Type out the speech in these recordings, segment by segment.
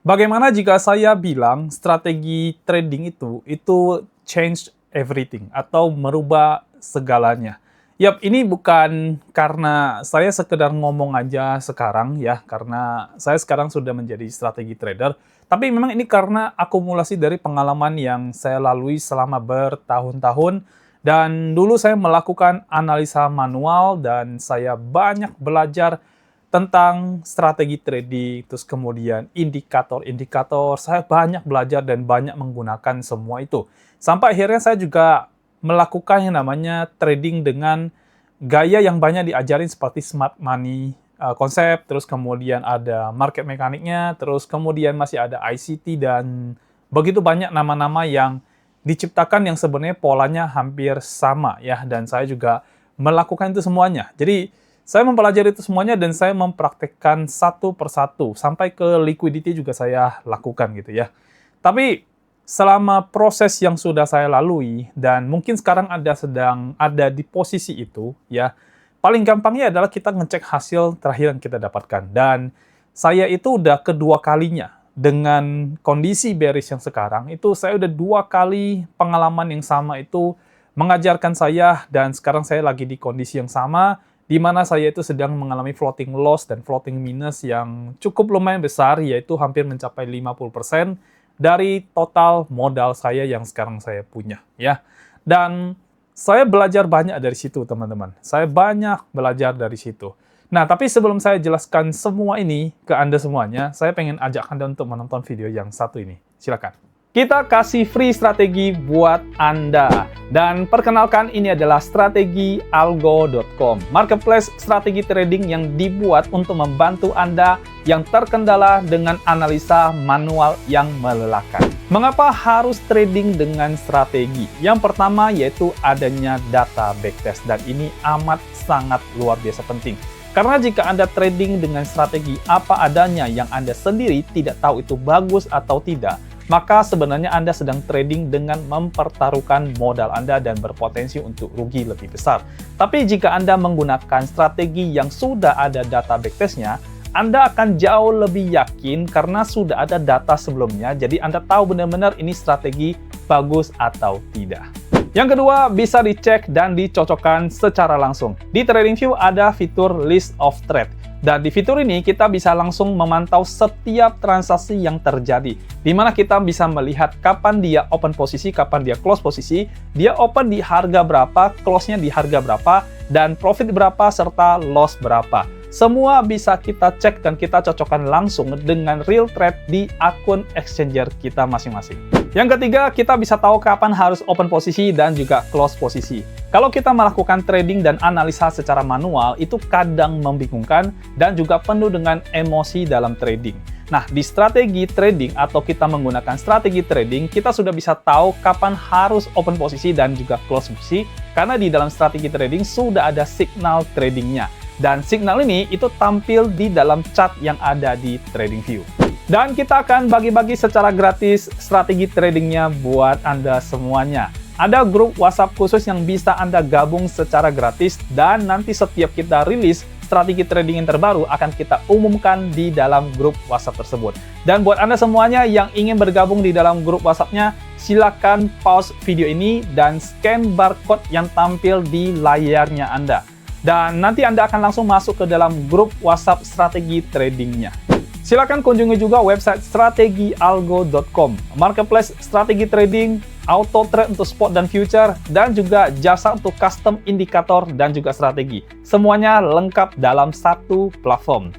Bagaimana jika saya bilang strategi trading itu change everything atau merubah segalanya? Yap, ini bukan karena saya sekedar ngomong aja sekarang ya, karena saya sekarang sudah menjadi strategi trader, tapi memang ini karena akumulasi dari pengalaman yang saya lalui selama bertahun-tahun, dan dulu saya melakukan analisa manual dan saya banyak belajar tentang strategi trading, terus kemudian indikator-indikator, saya banyak belajar dan banyak menggunakan semua itu. Sampai akhirnya saya juga melakukan yang namanya trading dengan gaya yang banyak diajarin seperti smart money konsep, terus kemudian ada market mekaniknya, terus kemudian masih ada ICT, dan begitu banyak nama-nama yang diciptakan yang sebenarnya polanya hampir sama ya, dan saya juga melakukan itu semuanya. Jadi saya mempelajari itu semuanya dan saya mempraktekkan satu persatu, sampai ke liquidity juga saya lakukan gitu ya. Tapi selama proses yang sudah saya lalui, dan mungkin sekarang sedang ada di posisi itu ya, paling gampangnya adalah kita ngecek hasil terakhir yang kita dapatkan. Dan saya itu udah kedua kalinya dengan kondisi bearish yang sekarang, itu saya udah dua kali pengalaman yang sama itu mengajarkan saya, dan sekarang saya lagi di kondisi yang sama, di mana saya itu sedang mengalami floating loss dan floating minus yang cukup lumayan besar, yaitu hampir mencapai 50% dari total modal saya yang sekarang saya punya, ya. Dan saya belajar banyak dari situ, teman-teman. Saya banyak belajar dari situ. Nah, tapi sebelum saya jelaskan semua ini ke Anda semuanya, saya pengen ajak Anda untuk menonton video yang satu ini. Silakan. Kita kasih free strategi buat Anda. Dan perkenalkan, ini adalah strategi algo.com, marketplace strategi trading yang dibuat untuk membantu Anda yang terkendala dengan analisa manual yang melelahkan. Mengapa harus trading dengan strategi? Yang pertama yaitu adanya data backtest, dan ini amat sangat luar biasa penting. Karena jika Anda trading dengan strategi apa adanya yang Anda sendiri tidak tahu itu bagus atau tidak, maka sebenarnya Anda sedang trading dengan mempertaruhkan modal Anda dan berpotensi untuk rugi lebih besar. Tapi jika Anda menggunakan strategi yang sudah ada data backtest-nya, Anda akan jauh lebih yakin karena sudah ada data sebelumnya, jadi Anda tahu benar-benar ini strategi bagus atau tidak. Yang kedua, bisa dicek dan dicocokkan secara langsung. Di TradingView ada fitur List of Trade. Dan di fitur ini kita bisa langsung memantau setiap transaksi yang terjadi, di mana kita bisa melihat kapan dia open posisi, kapan dia close posisi, dia open di harga berapa, close-nya di harga berapa, dan profit berapa, serta loss berapa. Semua bisa kita cek dan kita cocokkan langsung dengan real trade di akun exchanger kita masing-masing. Yang ketiga, kita bisa tahu kapan harus open posisi dan juga close posisi. Kalau kita melakukan trading dan analisa secara manual, itu kadang membingungkan dan juga penuh dengan emosi dalam trading. Nah, di strategi trading atau kita menggunakan strategi trading, kita sudah bisa tahu kapan harus open posisi dan juga close posisi, karena di dalam strategi trading sudah ada signal tradingnya. Dan signal ini itu tampil di dalam chart yang ada di TradingView. Dan kita akan bagi-bagi secara gratis strategi tradingnya buat Anda semuanya. Ada grup WhatsApp khusus yang bisa Anda gabung secara gratis, dan nanti setiap kita rilis strategi trading yang terbaru akan kita umumkan di dalam grup WhatsApp tersebut. Dan buat Anda semuanya yang ingin bergabung di dalam grup WhatsApp-nya, silakan pause video ini dan scan barcode yang tampil di layarnya Anda. Dan nanti Anda akan langsung masuk ke dalam grup WhatsApp strategi tradingnya. Silakan kunjungi juga website strategialgo.com, marketplace strategi trading, auto trade untuk spot dan future, dan juga jasa untuk custom indikator dan juga strategi. Semuanya lengkap dalam satu platform.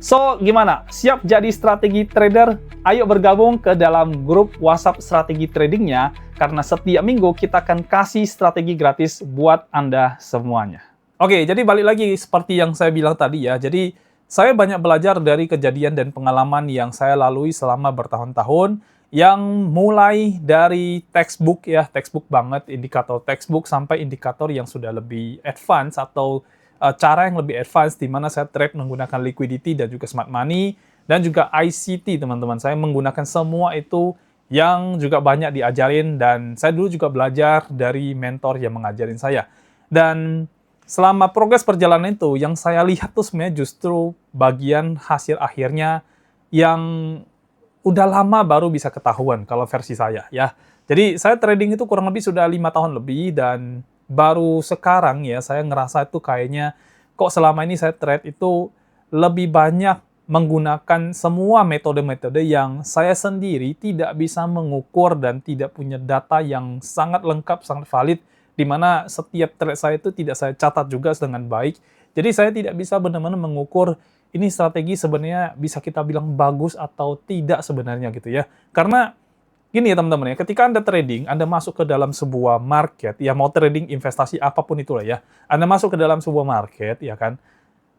So, gimana? Siap jadi strategi trader? Ayo bergabung ke dalam grup WhatsApp strategi tradingnya, karena setiap minggu kita akan kasih strategi gratis buat Anda semuanya. Oke, jadi balik lagi seperti yang saya bilang tadi ya. Jadi saya banyak belajar dari kejadian dan pengalaman yang saya lalui selama bertahun-tahun, yang mulai dari textbook ya, textbook banget, indikator textbook, sampai indikator yang sudah lebih advance atau cara yang lebih advance, di mana saya trade menggunakan liquidity dan juga smart money, dan juga ICT, teman-teman. Saya menggunakan semua itu yang juga banyak diajarin, dan saya dulu juga belajar dari mentor yang mengajarin saya. Dan selama progres perjalanan itu, yang saya lihat tuh sebenarnya justru bagian hasil akhirnya yang udah lama baru bisa ketahuan kalau versi saya ya. Jadi saya trading itu kurang lebih sudah 5 tahun lebih dan baru sekarang ya saya ngerasa itu kayaknya kok selama ini saya trade itu lebih banyak menggunakan semua metode-metode yang saya sendiri tidak bisa mengukur dan tidak punya data yang sangat lengkap, sangat valid, di mana setiap trade saya itu tidak saya catat juga dengan baik. Jadi saya tidak bisa benar-benar mengukur ini strategi sebenarnya bisa kita bilang bagus atau tidak sebenarnya gitu ya. Karena gini ya teman-teman ya, ketika Anda trading, Anda masuk ke dalam sebuah market, ya mau trading investasi apapun itulah ya, Anda masuk ke dalam sebuah market, ya kan.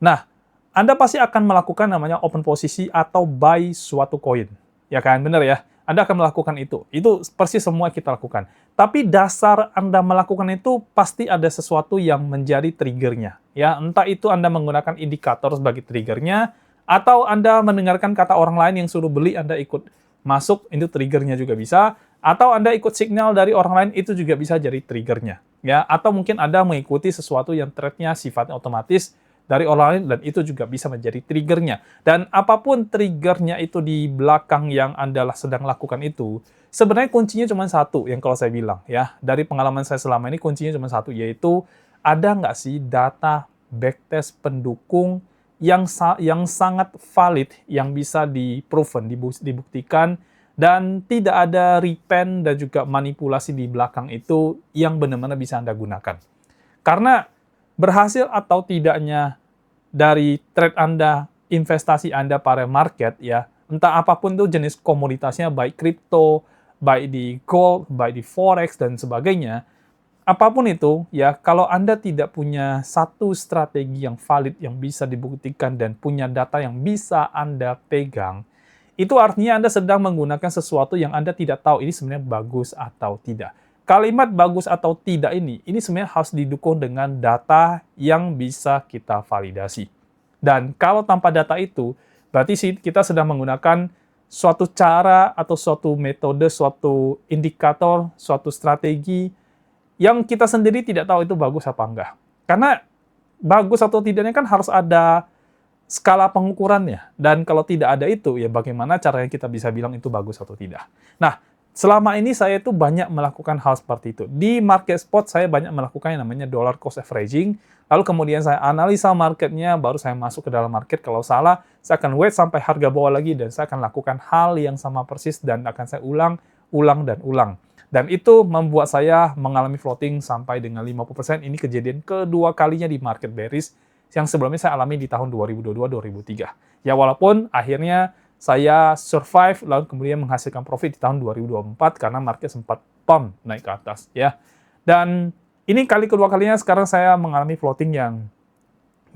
Nah, Anda pasti akan melakukan namanya open posisi atau buy suatu koin, ya kan, benar ya. Anda akan melakukan itu. Itu persis semua kita lakukan. Tapi dasar Anda melakukan itu pasti ada sesuatu yang menjadi triggernya. Ya, entah itu Anda menggunakan indikator sebagai triggernya, atau Anda mendengarkan kata orang lain yang suruh beli, Anda ikut masuk, itu triggernya juga bisa. Atau Anda ikut signal dari orang lain, itu juga bisa jadi triggernya. Ya, atau mungkin Anda mengikuti sesuatu yang trade-nya sifatnya otomatis, dari orang lain, dan itu juga bisa menjadi triggernya. Dan apapun triggernya itu di belakang yang Anda sedang lakukan itu, sebenarnya kuncinya cuma satu, yang kalau saya bilang, ya, dari pengalaman saya selama ini kuncinya cuma satu, yaitu ada nggak sih data backtest pendukung yang sangat valid, yang bisa di-proven, dibuktikan, dan tidak ada repen dan juga manipulasi di belakang itu yang benar-benar bisa Anda gunakan. Karena berhasil atau tidaknya dari trade Anda, investasi Anda pada market ya, entah apapun itu jenis komoditasnya, baik kripto, baik di gold, baik di forex dan sebagainya, apapun itu ya, kalau Anda tidak punya satu strategi yang valid yang bisa dibuktikan dan punya data yang bisa Anda pegang, itu artinya Anda sedang menggunakan sesuatu yang Anda tidak tahu ini sebenarnya bagus atau tidak. Kalimat bagus atau tidak ini sebenarnya harus didukung dengan data yang bisa kita validasi. Dan kalau tanpa data itu, berarti kita sedang menggunakan suatu cara atau suatu metode, suatu indikator, suatu strategi yang kita sendiri tidak tahu itu bagus apa enggak. Karena bagus atau tidaknya kan harus ada skala pengukurannya. Dan kalau tidak ada itu, ya bagaimana caranya kita bisa bilang itu bagus atau tidak. Nah, selama ini saya itu banyak melakukan hal seperti itu. Di market spot saya banyak melakukan yang namanya dollar cost averaging. Lalu kemudian saya analisa marketnya, baru saya masuk ke dalam market. Kalau salah, saya akan wait sampai harga bawah lagi dan saya akan lakukan hal yang sama persis dan akan saya ulang, dan ulang. Dan itu membuat saya mengalami floating sampai dengan 50%. Ini kejadian kedua kalinya di market bearish yang sebelumnya saya alami di tahun 2022-2003. Ya walaupun akhirnya saya survive, lalu kemudian menghasilkan profit di tahun 2024 karena market sempat pump naik ke atas, ya. Dan ini kali kedua kalinya sekarang saya mengalami floating yang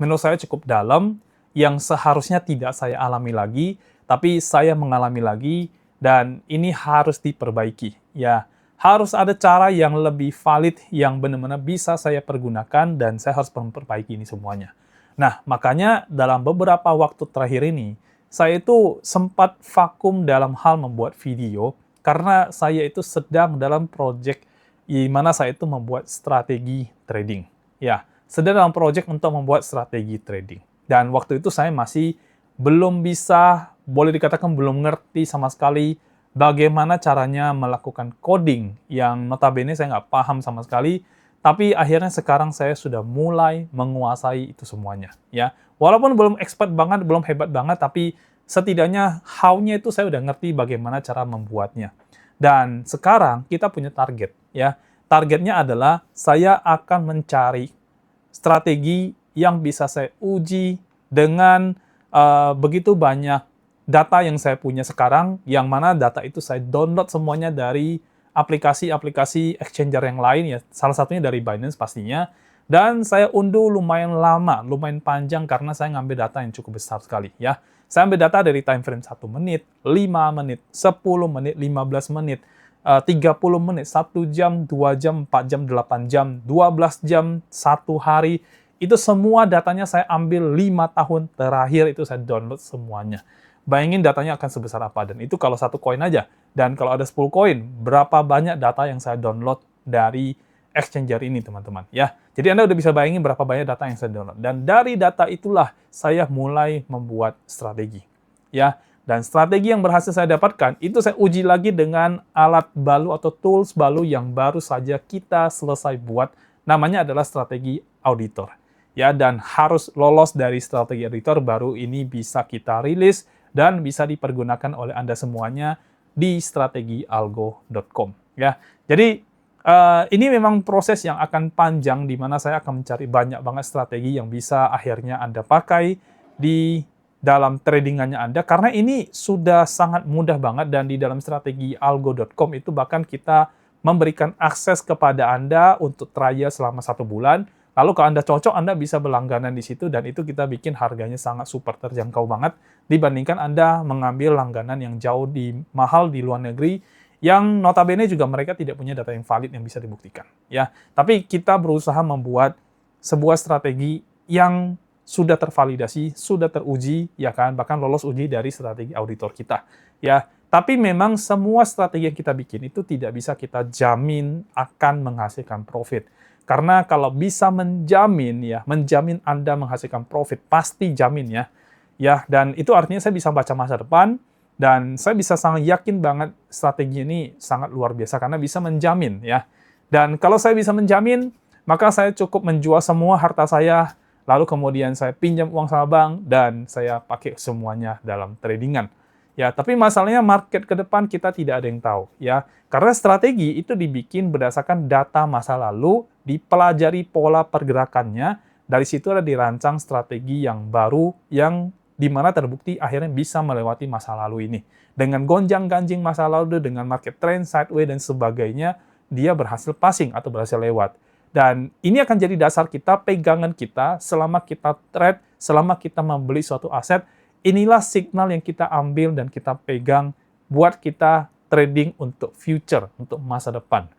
menurut saya cukup dalam, yang seharusnya tidak saya alami lagi, tapi saya mengalami lagi, dan ini harus diperbaiki, ya. Harus ada cara yang lebih valid, yang benar-benar bisa saya pergunakan, dan saya harus memperbaiki ini semuanya. Nah, makanya dalam beberapa waktu terakhir ini, saya itu sempat vakum dalam hal membuat video karena saya itu sedang dalam project di mana saya itu membuat strategi trading. Ya, sedang dalam project untuk membuat strategi trading. Dan waktu itu saya masih belum bisa, boleh dikatakan belum ngerti sama sekali bagaimana caranya melakukan coding yang notabene saya nggak paham sama sekali. Tapi akhirnya sekarang saya sudah mulai menguasai itu semuanya, ya. Walaupun belum expert banget, belum hebat banget, tapi setidaknya how-nya itu saya udah ngerti bagaimana cara membuatnya. Dan sekarang kita punya target, ya. Targetnya adalah saya akan mencari strategi yang bisa saya uji dengan begitu banyak data yang saya punya sekarang, yang mana data itu saya download semuanya dari aplikasi-aplikasi exchanger yang lain, ya, salah satunya dari Binance pastinya, dan saya unduh lumayan lama, lumayan panjang karena saya ngambil data yang cukup besar sekali, ya. Saya ambil data dari time frame 1 menit, 5 menit, 10 menit, 15 menit, 30 menit, 1 jam, 2 jam, 4 jam, 8 jam, 12 jam, 1 hari, itu semua datanya saya ambil 5 tahun terakhir, itu saya download semuanya. Bayangin datanya akan sebesar apa, dan itu kalau satu koin aja. Dan kalau ada 10 koin, berapa banyak data yang saya download dari exchanger ini, teman-teman, ya. Jadi Anda udah bisa bayangin berapa banyak data yang saya download. Dan dari data itulah saya mulai membuat strategi, ya. Dan strategi yang berhasil saya dapatkan, itu saya uji lagi dengan alat baru atau tools baru yang baru saja kita selesai buat. Namanya adalah strategi auditor. Ya, dan harus lolos dari strategi auditor baru ini bisa kita rilis dan bisa dipergunakan oleh Anda semuanya di strategialgo.com. Ya, jadi ini memang proses yang akan panjang di mana saya akan mencari banyak banget strategi yang bisa akhirnya Anda pakai di dalam tradingannya Anda, karena ini sudah sangat mudah banget dan di dalam strategialgo.com itu bahkan kita memberikan akses kepada Anda untuk trial selama 1 bulan. Lalu kalau Anda cocok, Anda bisa berlangganan di situ dan itu kita bikin harganya sangat super terjangkau banget dibandingkan Anda mengambil langganan yang jauh mahal di luar negeri yang notabene juga mereka tidak punya data yang valid yang bisa dibuktikan. Ya, tapi kita berusaha membuat sebuah strategi yang sudah tervalidasi, sudah teruji, ya kan, bahkan lolos uji dari strategi auditor kita. Ya, tapi memang semua strategi yang kita bikin itu tidak bisa kita jamin akan menghasilkan profit. Karena kalau bisa menjamin Anda menghasilkan profit, pasti jamin ya. Ya, dan itu artinya saya bisa baca masa depan, dan saya bisa sangat yakin banget strategi ini sangat luar biasa karena bisa menjamin ya. Dan kalau saya bisa menjamin, maka saya cukup menjual semua harta saya, lalu kemudian saya pinjam uang sama bank, dan saya pakai semuanya dalam tradingan. Ya, tapi masalahnya market ke depan kita tidak ada yang tahu. Ya, karena strategi itu dibikin berdasarkan data masa lalu, dipelajari pola pergerakannya, dari situ ada dirancang strategi yang baru, yang dimana terbukti akhirnya bisa melewati masa lalu ini. Dengan gonjang-ganjing masa lalu, dengan market trend, sideways, dan sebagainya, dia berhasil passing atau berhasil lewat. Dan ini akan jadi dasar kita, pegangan kita, selama kita trade, selama kita membeli suatu aset, inilah signal yang kita ambil dan kita pegang buat kita trading untuk future, untuk masa depan.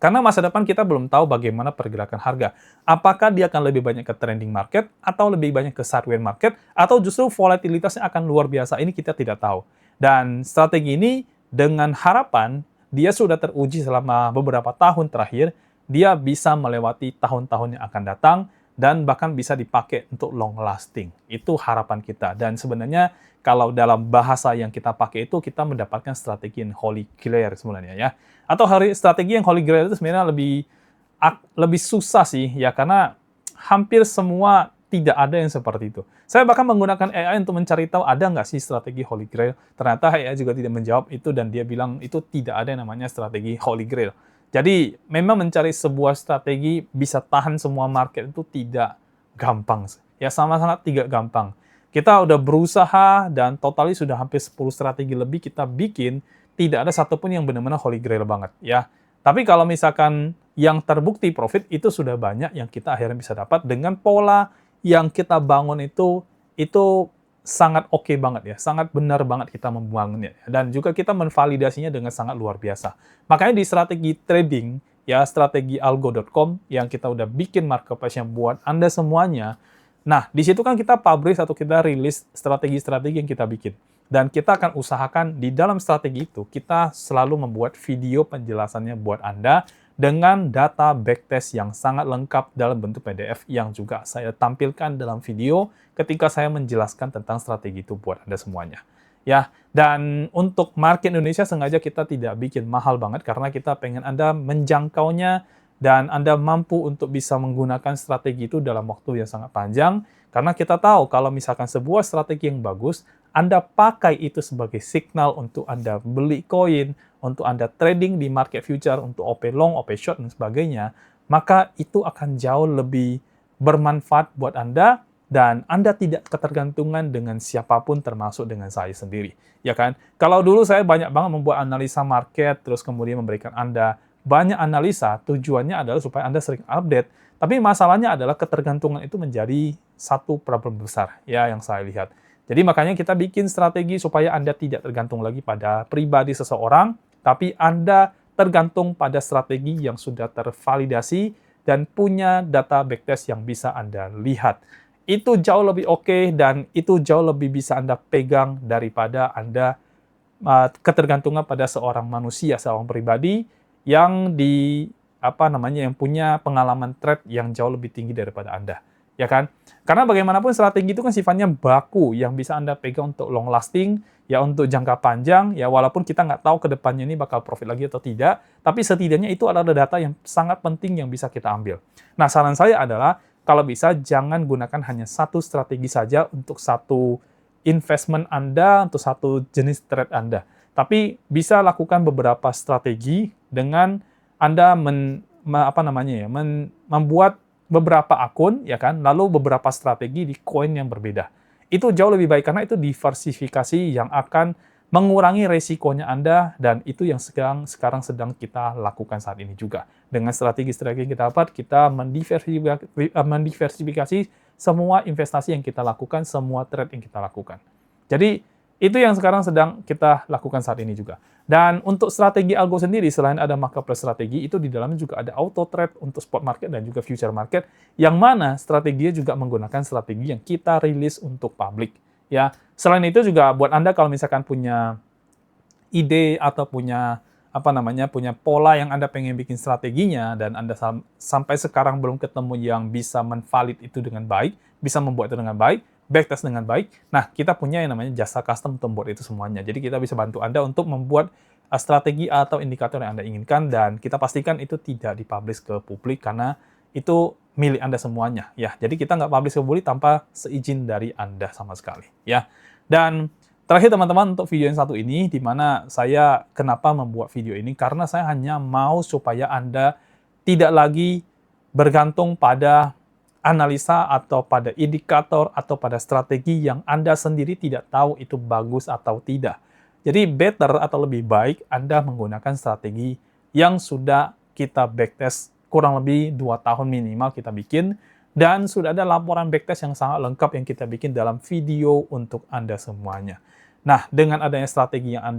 Karena masa depan kita belum tahu bagaimana pergerakan harga. Apakah dia akan lebih banyak ke trending market, atau lebih banyak ke sideways market, atau justru volatilitasnya akan luar biasa, ini kita tidak tahu. Dan strategi ini dengan harapan, dia sudah teruji selama beberapa tahun terakhir, dia bisa melewati tahun-tahun yang akan datang, dan bahkan bisa dipakai untuk long lasting. Itu harapan kita. Dan sebenarnya kalau dalam bahasa yang kita pakai itu, kita mendapatkan strategi yang holy grail sebenarnya ya. Atau strategi yang holy grail itu sebenarnya lebih susah sih ya, karena hampir semua tidak ada yang seperti itu. Saya bahkan menggunakan AI untuk mencari tahu ada nggak sih strategi holy grail. Ternyata AI juga tidak menjawab itu dan dia bilang itu tidak ada yang namanya strategi holy grail. Jadi, memang mencari sebuah strategi bisa tahan semua market itu tidak gampang. Ya, sama-sama tidak gampang. Kita udah berusaha dan totali sudah hampir 10 strategi lebih kita bikin, tidak ada satupun yang benar-benar holy grail banget. Ya. Tapi kalau misalkan yang terbukti profit, itu sudah banyak yang kita akhirnya bisa dapat dengan pola yang kita bangun itu sangat oke banget ya, sangat benar banget kita membangunnya. Dan juga kita menvalidasinya dengan sangat luar biasa. Makanya di strategi trading, ya strategialgo.com yang kita udah bikin marketplace-nya buat Anda semuanya. Nah, di situ kan kita publish atau kita rilis strategi-strategi yang kita bikin. Dan kita akan usahakan di dalam strategi itu, kita selalu membuat video penjelasannya buat Anda dengan data backtest yang sangat lengkap dalam bentuk PDF yang juga saya tampilkan dalam video ketika saya menjelaskan tentang strategi itu buat Anda semuanya. Ya, dan untuk market Indonesia sengaja kita tidak bikin mahal banget karena kita pengen Anda menjangkaunya dan Anda mampu untuk bisa menggunakan strategi itu dalam waktu yang sangat panjang, karena kita tahu kalau misalkan sebuah strategi yang bagus, Anda pakai itu sebagai signal untuk Anda beli koin, untuk Anda trading di market future, untuk OP long, OP short, dan sebagainya, maka itu akan jauh lebih bermanfaat buat Anda, dan Anda tidak ketergantungan dengan siapapun termasuk dengan saya sendiri. Ya kan? Kalau dulu saya banyak banget membuat analisa market, terus kemudian memberikan Anda banyak analisa, tujuannya adalah supaya Anda sering update, tapi masalahnya adalah ketergantungan itu menjadi satu problem besar ya yang saya lihat. Jadi makanya kita bikin strategi supaya Anda tidak tergantung lagi pada pribadi seseorang, tapi Anda tergantung pada strategi yang sudah tervalidasi dan punya data backtest yang bisa Anda lihat. Itu jauh lebih oke dan itu jauh lebih bisa Anda pegang daripada Anda ketergantungan pada seorang manusia, seorang pribadi yang yang punya pengalaman trade yang jauh lebih tinggi daripada Anda. ya kan? Karena bagaimanapun strategi itu kan sifatnya baku yang bisa Anda pegang untuk long lasting, ya untuk jangka panjang, ya walaupun kita nggak tahu ke depannya ini bakal profit lagi atau tidak, tapi setidaknya itu adalah data yang sangat penting yang bisa kita ambil. Nah, saran saya adalah kalau bisa jangan gunakan hanya satu strategi saja untuk satu investment Anda, untuk satu jenis trade Anda. Tapi bisa lakukan beberapa strategi dengan Anda membuat beberapa akun, ya kan, lalu beberapa strategi di koin yang berbeda. Itu jauh lebih baik karena itu diversifikasi yang akan mengurangi resikonya Anda, dan itu yang sekarang sedang kita lakukan saat ini juga. Dengan strategi-strategi kita dapat, kita mendiversifikasi semua investasi yang kita lakukan, semua trade yang kita lakukan. Jadi, itu yang sekarang sedang kita lakukan saat ini juga. Dan untuk strategi algo sendiri, selain ada marketplace strategi, itu di dalamnya juga ada auto trade untuk spot market dan juga future market, yang mana strateginya juga menggunakan strategi yang kita rilis untuk publik. Ya, selain itu juga buat Anda kalau misalkan punya ide atau punya punya pola yang Anda pengen bikin strateginya dan Anda sampai sekarang belum ketemu yang bisa menvalid itu dengan baik, bisa membuat itu dengan baik, backtest dengan baik. Nah, kita punya yang namanya jasa custom untuk membuat itu semuanya. Jadi kita bisa bantu Anda untuk membuat strategi atau indikator yang Anda inginkan, dan kita pastikan itu tidak dipublish ke publik karena itu milik Anda semuanya. Ya, jadi kita nggak publish ke publik tanpa seizin dari Anda sama sekali. Ya, dan terakhir teman-teman, untuk video yang satu ini, di mana saya kenapa membuat video ini, karena saya hanya mau supaya Anda tidak lagi bergantung pada analisa atau pada indikator atau pada strategi yang Anda sendiri tidak tahu itu bagus atau tidak. Jadi better atau lebih baik Anda menggunakan strategi yang sudah kita backtest kurang lebih 2 tahun minimal kita bikin, dan sudah ada laporan backtest yang sangat lengkap yang kita bikin dalam video untuk Anda semuanya. Nah, dengan adanya strategi yang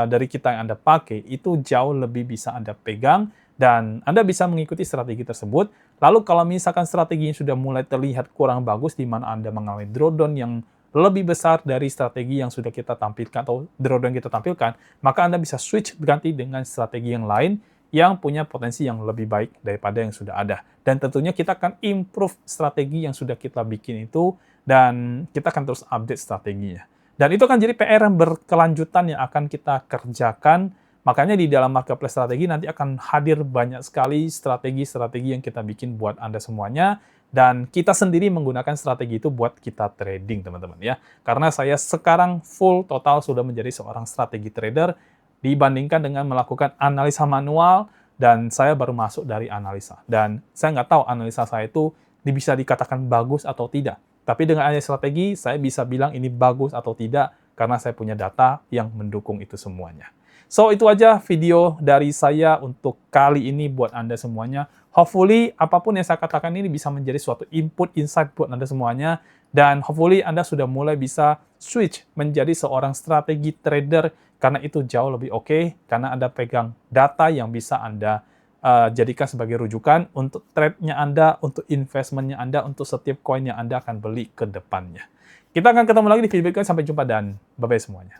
dari kita yang Anda pakai, itu jauh lebih bisa Anda pegang, dan Anda bisa mengikuti strategi tersebut. Lalu kalau misalkan strategi sudah mulai terlihat kurang bagus, di mana Anda mengalami drawdown yang lebih besar dari strategi yang sudah kita tampilkan atau drawdown yang kita tampilkan, maka Anda bisa switch ganti dengan strategi yang lain yang punya potensi yang lebih baik daripada yang sudah ada. Dan tentunya kita akan improve strategi yang sudah kita bikin itu, dan kita akan terus update strateginya. Dan itu akan jadi PR yang berkelanjutan yang akan kita kerjakan. Makanya di dalam marketplace strategi nanti akan hadir banyak sekali strategi-strategi yang kita bikin buat Anda semuanya. Dan kita sendiri menggunakan strategi itu buat kita trading, teman-teman ya. Karena saya sekarang full total sudah menjadi seorang strategi trader dibandingkan dengan melakukan analisa manual, dan saya baru masuk dari analisa. Dan saya nggak tahu analisa saya itu bisa dikatakan bagus atau tidak. Tapi dengan adanya strategi, saya bisa bilang ini bagus atau tidak, karena saya punya data yang mendukung itu semuanya. So, itu aja video dari saya untuk kali ini buat Anda semuanya. Hopefully, apapun yang saya katakan ini bisa menjadi suatu input, insight buat Anda semuanya. Dan hopefully, Anda sudah mulai bisa switch menjadi seorang strategi trader, karena itu jauh lebih oke, karena Anda pegang data yang bisa Anda jadikan sebagai rujukan untuk trade-nya Anda, untuk investment-nya Anda, untuk setiap koin yang Anda akan beli ke depannya. Kita akan ketemu lagi di video berikutnya. Sampai jumpa dan bye-bye semuanya.